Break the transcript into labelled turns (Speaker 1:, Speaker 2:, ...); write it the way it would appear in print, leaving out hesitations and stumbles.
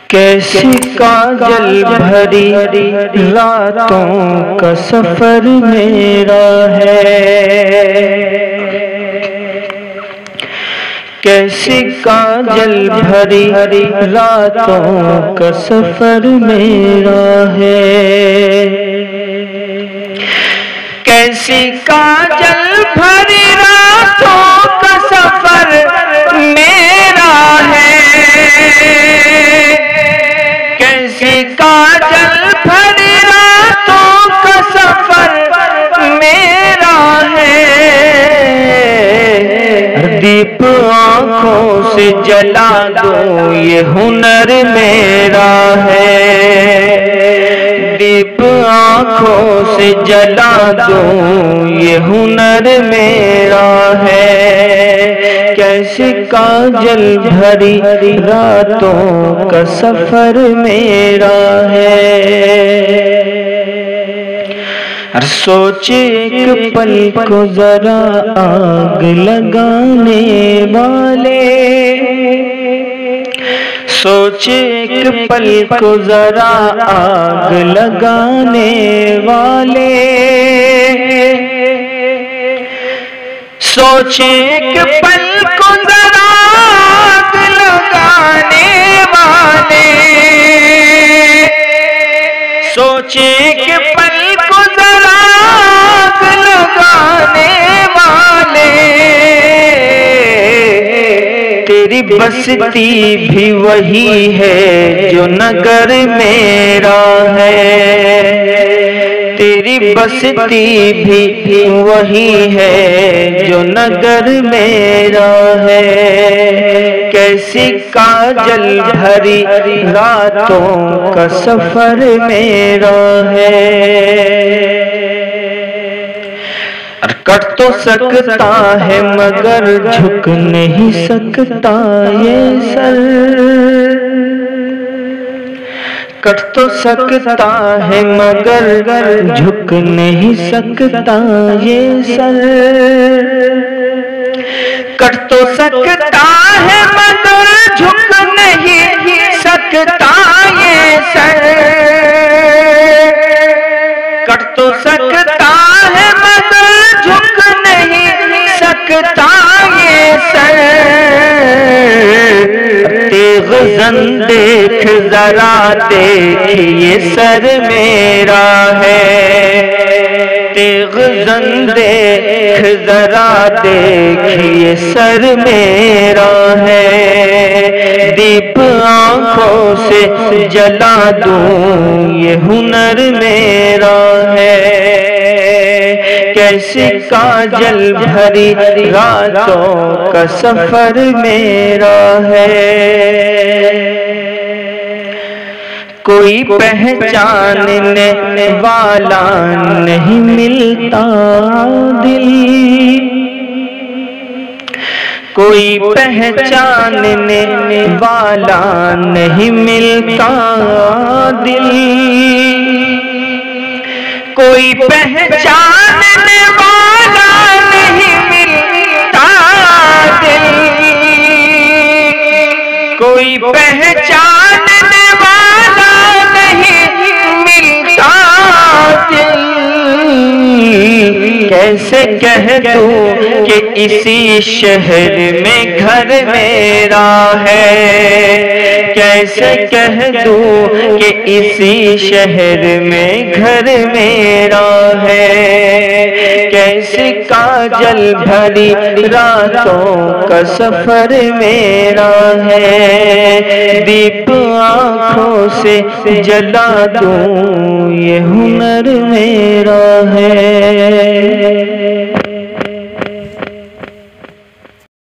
Speaker 1: कैसी काजल भरी रातों का सफर मेरा है, कैसी काजल भरी रातों का सफर मेरा है, कैसी काजल भरी रातों का सफर मेरा है, कैसी काजल भरी रातों का सफर मेरा है। दीप आँखों से जला दो ये हुनर मेरा है, दीप आँखों से जला दो ये हुनर मेरा है, कैसी काजल भरी रातों का सफर मेरा है। सोचे एक पल को जरा आग लगाने वाले, सोचे एक पल को जरा आग लगाने वाले, सोचे एक पल को जरा आग लगाने वाले, सोचे एक पल को जरा आग लगाने वाले, तेरी बस्ती भी वही है जो नगर मेरा है, तेरी बस्ती भी वही है जो नगर मेरा है, कैसी काजल भरी रातों का सफर मेरा है। कट तो सकता है मगर झुक नहीं सकता ये सर, कट तो सकता है मगर झुक नहीं सकता ये सर, कट तो सकता है मगर झुक नहीं सकता ये सर, कट तो सकता है मगर झुक नहीं सकता ये सर, तेग जन देख जरा देख ये सर मेरा है, तेग जन देख जरा देख ये सर मेरा है, दीप आँखों से जला दूं ये हुनर मेरा है, कैसी काजल भरी रातों का सफर मेरा है। कोई पहचानने वाला नहीं मिलता दिल, कोई पहचानने वाला नहीं मिलता दिल, कोई पहचानने वाला नहीं मिलता दिल, कोई पहचानने वाला नहीं मिलता दिल, कैसे कह दूं कि इसी शहर में घर मेरा है, कैसे कह दूं कि इसी शहर में घर मेरा है, कैसी काजल भरी रातों का सफर मेरा है, दीप आँखों से जला दूं